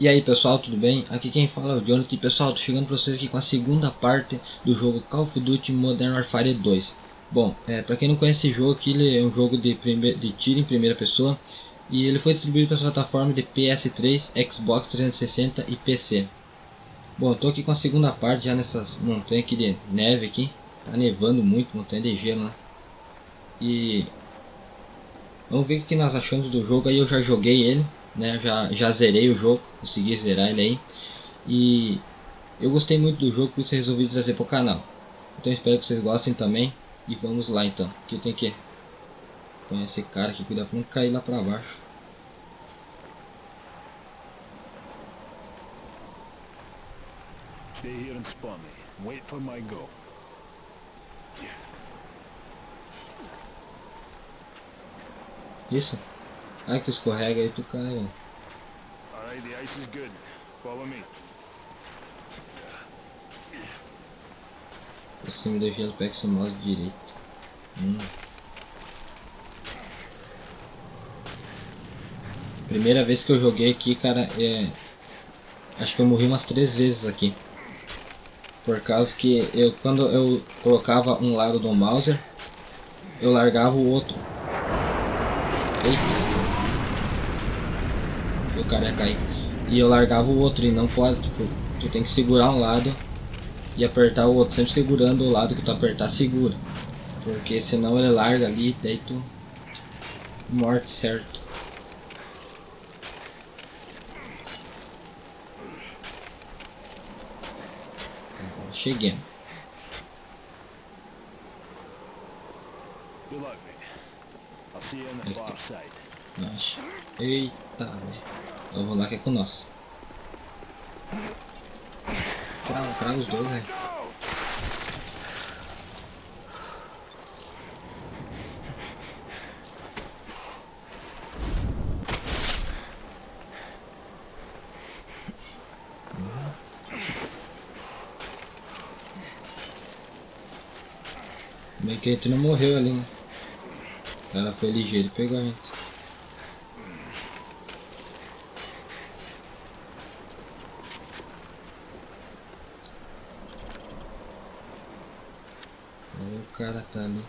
E aí pessoal, tudo bem? Aqui quem fala é o Jonathan. Pessoal, tô chegando pra vocês aqui com a segunda parte do jogo Call of Duty Modern Warfare 2. Bom, pra quem não conhece esse jogo aqui, ele é um jogo de tiro em primeira pessoa. E ele foi distribuído para as plataformas de PS3, Xbox 360 e PC. Bom, tô aqui com a segunda parte já nessas montanhas aqui de neve aqui. Tá nevando muito, montanha de gelo, né? E vamos ver o que nós achamos do jogo. Aí eu já joguei ele, né? Já zerei o jogo, consegui zerar ele aí. E eu gostei muito do jogo, por isso eu resolvi trazer para o canal. Então espero que vocês gostem também. E vamos lá então. Aqui eu tenho que conhecer esse cara aqui, cuidar para não cair lá para baixo. Stay here and spawn me. Wait for my go. Isso? Ah, que tu escorrega aí, tu cai, ó. Alright, the ice is good. Follow me. Por cima do gelo, pega esse mouse direito. Primeira vez que eu joguei aqui, cara, acho que eu morri umas 3 vezes aqui. Por causa que quando eu colocava um lado do Mauser, eu largava o outro. Eita. O cara ia cair. E eu largava o outro, e não pode, tipo, tu tem que segurar um lado e apertar o outro, sempre segurando o lado que tu apertar, segura. Porque senão ele larga ali e daí tu morte, certo? Cheguei. Good luck, mate. I'll see you on the far side. Nossa. Eita, velho. Eu vou lá que é com nós. Crava os dois, velho. Bem que a gente não morreu ali, né? O cara foi ligeiro e pegou a gente. Aí o cara tá ali.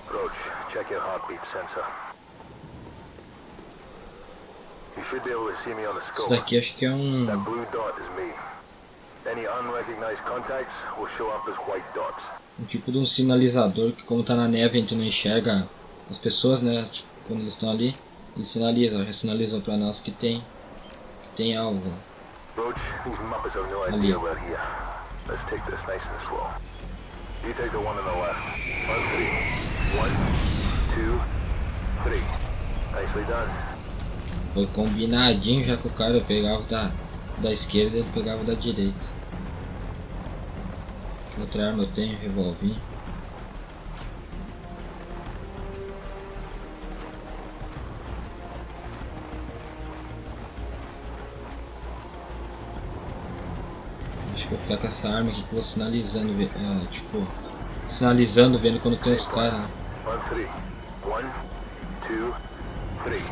Roach, check your heartbeat sensor. You should be able to see me on the Isso scope. daqui acho que é um... That blue dot is me. Any unrecognized contacts will show up as white dots. um tipo de um sinalizador que, como tá na neve, a gente não enxerga as pessoas, né? Tipo, quando eles estão ali, ele sinaliza, já sinalizou pra nós que tem algo. Roach, these muppets have no idea we're here. Let's take this nice and slow. You take the one on the left. On three. 1, 2, 3. Nicely done. Foi combinadinho já que o cara pegava da esquerda e ele pegava da direita. Que outra arma eu tenho? Revolvinho. Acho que eu vou ficar com essa arma aqui que eu vou sinalizando, tipo, sinalizando vendo quando tem os caras, né? On three. 1, 2, 3.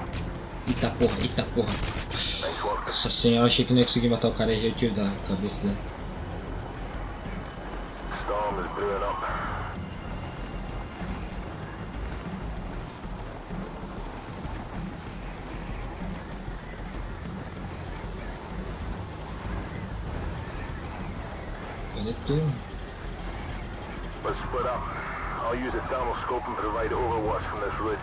Eita porra, eita porra. Nice work. Nossa senhora, achei que não ia conseguir matar o cara e errei o tiro da cabeça dele. Storm is brewing up. Cadê tu? Let's split up. I'll use a thermal scope and provide overwatch from this ridge.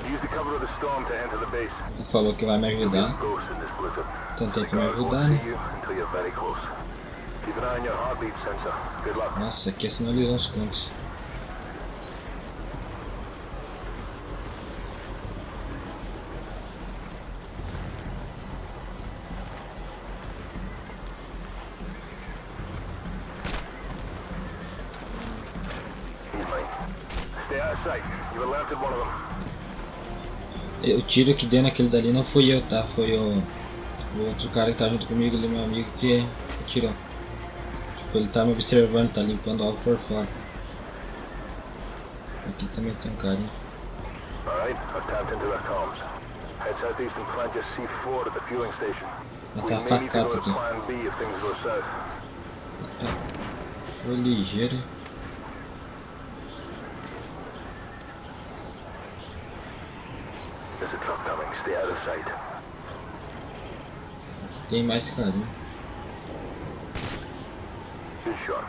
Use the cover of the storm to enter the base. Ele falou que vai me ajudar. Ghost in this blizzard. Então tem que me Guards won't ajudar, né? see you until you're very close. Keep an eye on your heartbeat sensor. Good luck. Nossa, aqui sinalizou uns cantos. He's mine. Stay out of sight. You've alerted one of them. O tiro que deu naquele dali não fui eu, tá? Foi o outro cara que tá junto comigo ali, meu amigo, que atirou. Tipo, ele tá me observando, tá limpando algo por fora. Aqui também tem um carinha. Alright, I've tapped into their comms. Head southeast and plant your C4 at the fueling station. We Matar a may need to go facada to aqui. plan B if things go south. Foi ligeiro. There's a truck coming. Stay out of sight. Tem mais carinho. Good shot.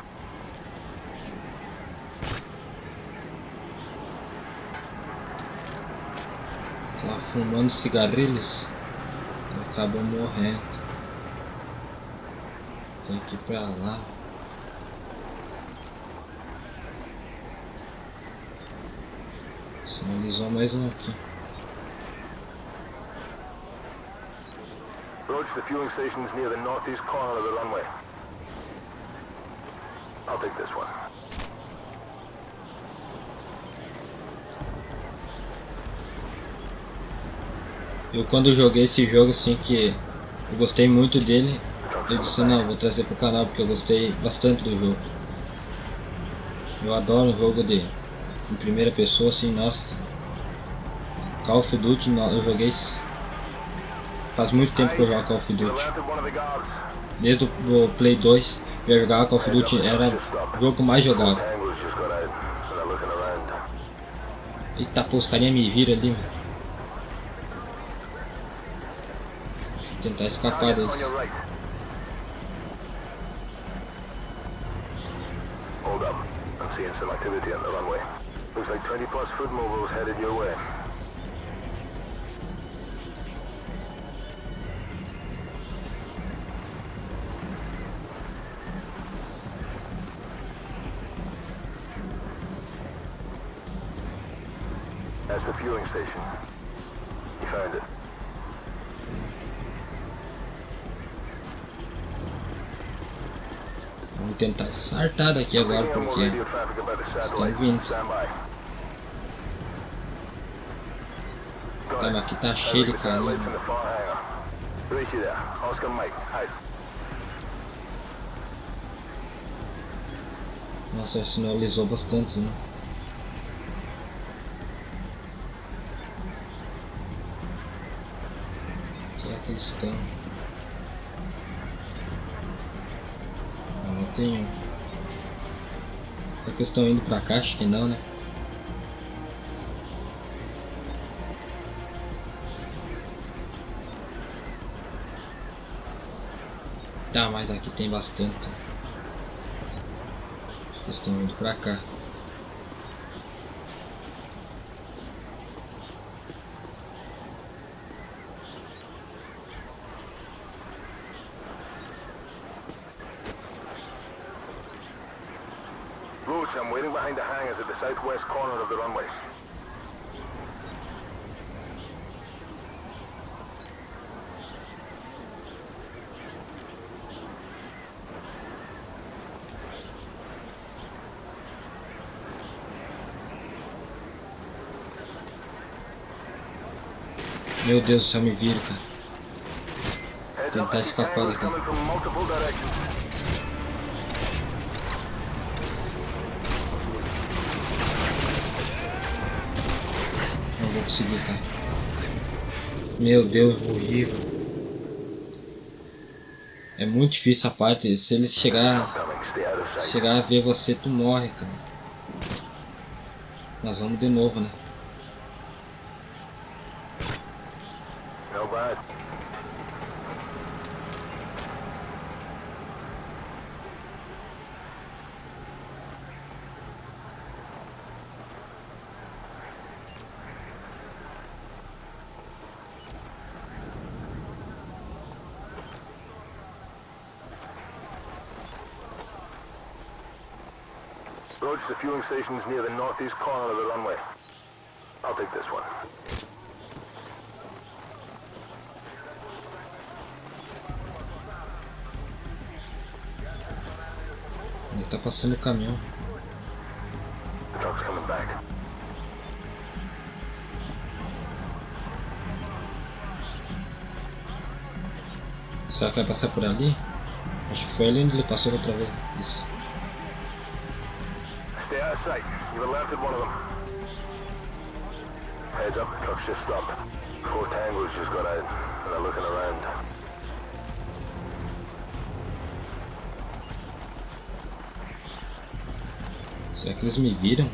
Tava fumando cigarrilhos. Acabou morrendo. Tem que ir pra lá. Sinalizou mais um aqui. Roach, the fueling station's near the northeast corner of the runway. I'll take this one. Eu quando joguei esse jogo assim que eu gostei muito dele, eu disse não, vou trazer pro canal porque eu gostei bastante do jogo. Eu adoro um jogo em primeira pessoa assim, nossa. Call of Duty eu joguei faz muito tempo que eu jogo Call of Duty. Desde o Play 2 eu jogava Call of Duty, era o jogo que eu mais jogava. Eita, pô, os carinha me viram ali, mano. Vou tentar escapar deles. Hold up. I'm seeing some activity on the runway. Looks like 20 plus foot mobiles headed your way. That's the fueling station. You found it. Vamos tentar sartar daqui agora porque estão vindo. Mas aqui tá cheio de carinha. Nossa, sinalizou bastante, né? Será que eles estão? Não tem um. Será que eles estão indo pra cá? Acho que não, né? Tá, mas aqui tem bastante. Eles estão indo pra cá. Roach, I'm waiting behind the hangars at the southwest corner of the runway. Meu Deus do céu, me vira, cara. Vou tentar escapar daqui. Não vou conseguir, cara. Meu Deus, horrível. É muito difícil a parte. Se eles chegar a ver você, tu morre, cara. Mas vamos de novo, né? No bad. Roach, the fueling station's near the northeast corner of the runway. I'll take this one. Ele tá passando o caminhão. The truck's coming back. Será que vai passar por ali? Acho que foi ali onde ele passou outra vez. Isso. Stay out of sight. You've alerted one of them. Heads up, truck's just stopped. 4 tangos just got out and are looking around. Será que eles me viram?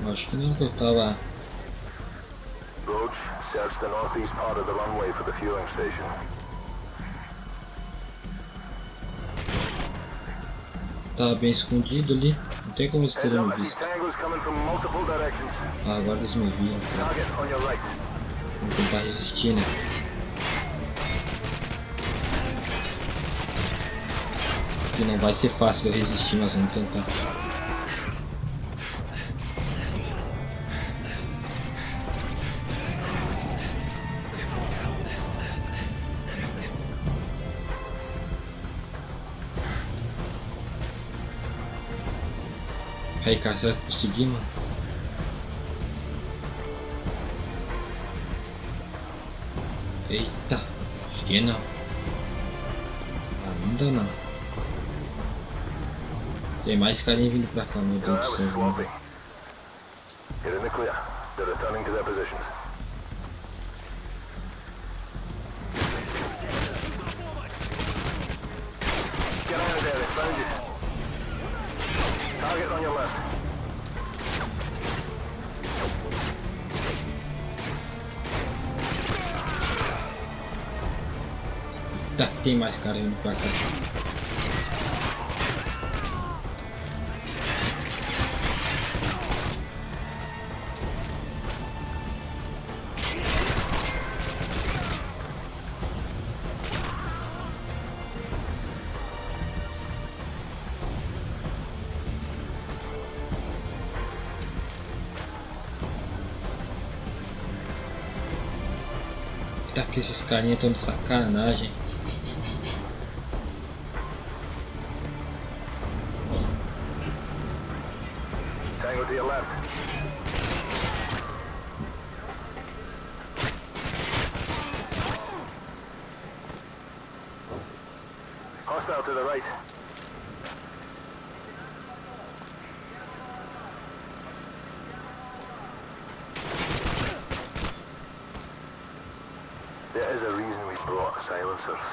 Eu acho que não, que eu tava... Roach, search the northeast part of the runway for the fueling station. Tava bem escondido ali. Não tem como eles Heads terem up, me I see visto. tangos coming from multiple directions. Ah, agora eles me viram. Target on your right. Vou tentar resistir, né? Que não vai ser fácil eu resistir, mas vamos tentar. Aí, cara, será que consegui, mano? Eita, cheguei não. Ah, não dá não. Tem mais carinha vindo pra cá, meu Deus do céu. Swampy. Get in the clear. They're returning to their positions. Get out of there, they found you. Target on your left. Tá, tem mais cara vindo pra cá. Tá, que esses carinha estão de sacanagem. Tango to your left. Hostile to the right. There is a reason we brought silencers.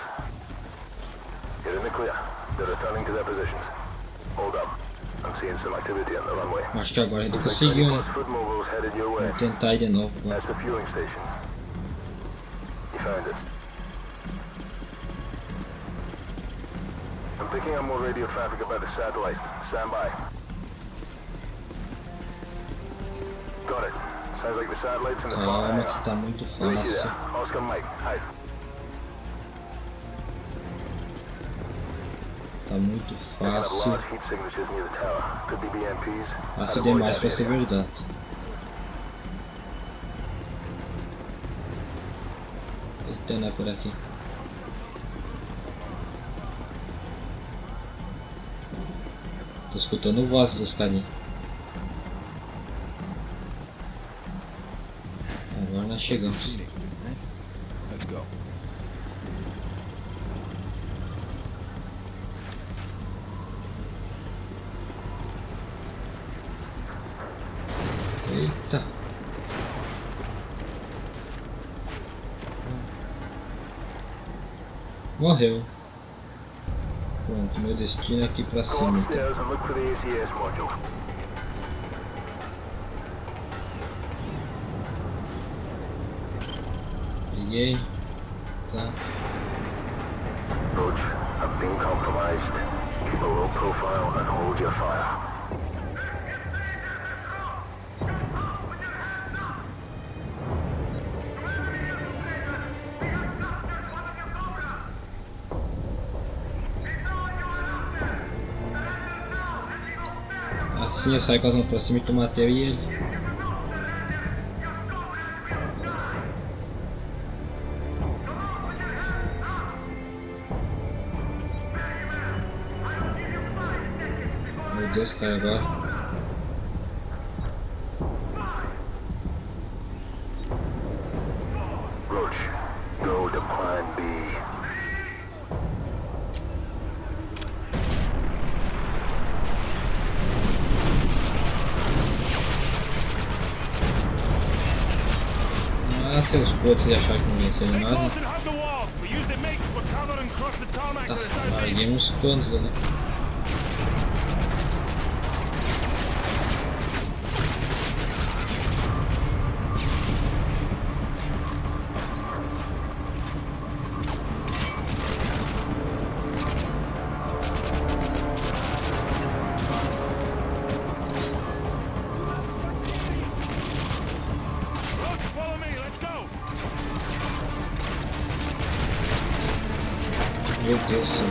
Get in the clear. They're returning to their positions. Hold up. I'm seeing some activity on the runway. Acho que agora a gente conseguiu, né? Foot mobiles headed your way. Vou tentar ir de novo agora. That's the fueling station. You found it. I'm picking up more radio traffic about the satellite. Stand by. Got it. Sounds like the satellite's in the front Calma hangar. que tá muito We'll meet you fácil. there. Oscar Mike, hi. Tá muito Picking up fácil. large heat signatures near the tower. Could be BMPs. Fácil Avoid demais that pra ser area. verdade. Eita, não é por aqui. Tô escutando voz dos carinha. Agora nós chegamos. Let's go. Eita. Morreu. Pronto, meu destino é aqui pra Go cima. Então. upstairs and look for the ACS module. Peguei. Tá. Roach, I've been compromised. Keep a low profile and hold your fire. Assim eu saio com as mãos pra cima e tu matei eu e ele. Meu Deus, cara, agora. Roach, go to plan B. Ah, seus putos, vocês acharam que não venceu nada? Tá, larguei uns quantos ali. Meu Deus do céu.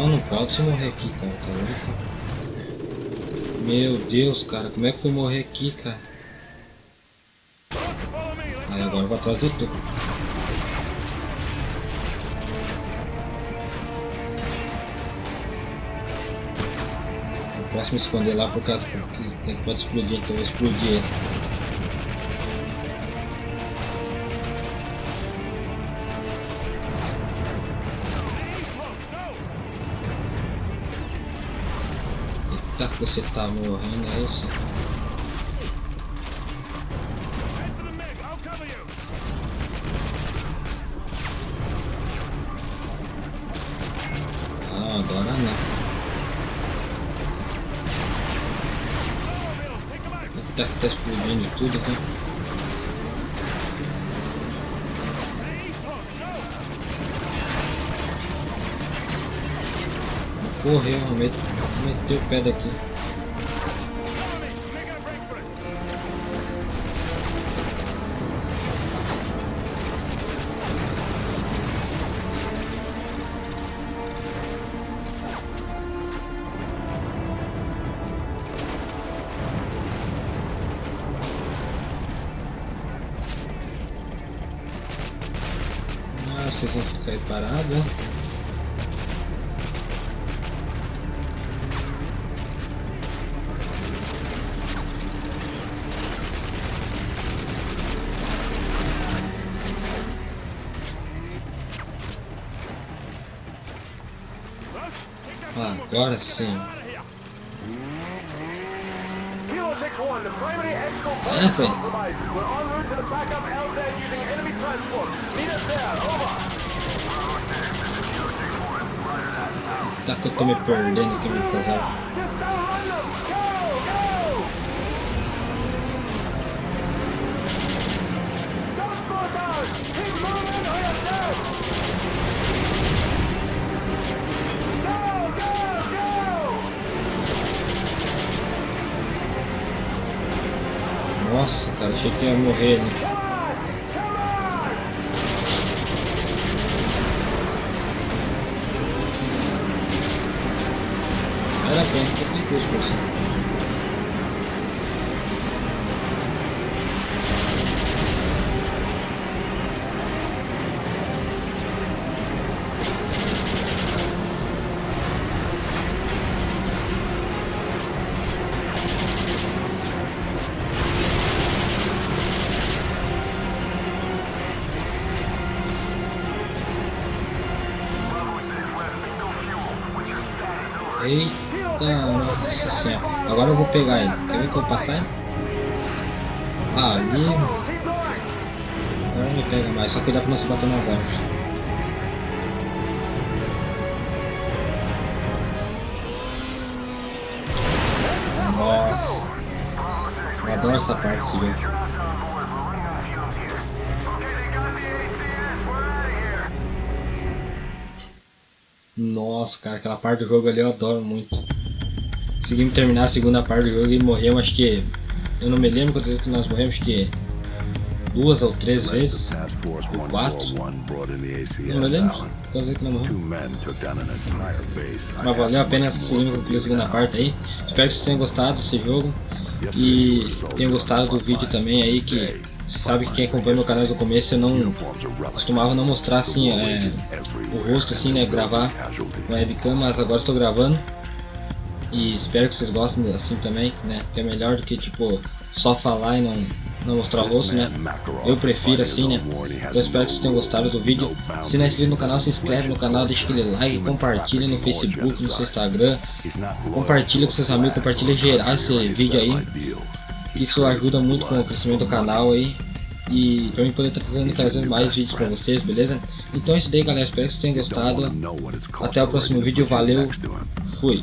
Não pode se morrer aqui, cara, tá louco? Meu Deus, cara, como é que foi morrer aqui, cara? Aí agora eu vou atrás de tudo. Eu posso me esconder lá por causa que tem que pode explodir, então eu vou explodir ele. Eita, que você tá morrendo, é isso? Ah, agora não. Eita, que tá explodindo tudo aqui. Correu, meteu o pé daqui. Ah, vocês vão ficar aí parados, né? Agora sim. Sai na frente. Tá que eu tô me perdendo aqui nessas áreas. Nossa, cara, achei que ia morrer ali. Era bem, que tem duas pessoas. Eita, nossa senhora. Agora eu vou pegar ele. Quer ver que eu vou passar ele? Ah, ali. Agora não me pega mais. Só cuidar pra não se bater nas árvores. Nossa. Eu adoro essa parte desse jogo. Nossa, cara, aquela parte do jogo ali eu adoro muito. Conseguimos terminar a segunda parte do jogo e morremos, acho que... Eu não me lembro quantas vezes que nós morremos, acho que... 2 ou 3 vezes, ou 4. Não me lembro quantas vezes que nós morremos. Mas valeu a pena conseguirmos concluir a segunda parte aí. Espero que vocês tenham gostado desse jogo. E tenham gostado do vídeo também aí, que... Você sabe que quem acompanha meu canal desde o começo, eu não costumava não mostrar assim o rosto assim, né, gravar com a webcam, mas agora estou gravando e espero que vocês gostem assim também, né, que é melhor do que tipo só falar e não mostrar o rosto, né, eu prefiro assim, né. Então espero que vocês tenham gostado do vídeo. Se não é inscrito no canal, se inscreve no canal, deixa aquele like, compartilha no Facebook, no seu Instagram, compartilha com seus amigos, compartilha geral esse vídeo aí. Isso ajuda muito com o crescimento do canal aí. E pra mim poder estar trazendo mais vídeos pra vocês, beleza? Então é isso daí, galera, espero que vocês tenham gostado. Até o próximo vídeo, valeu, fui!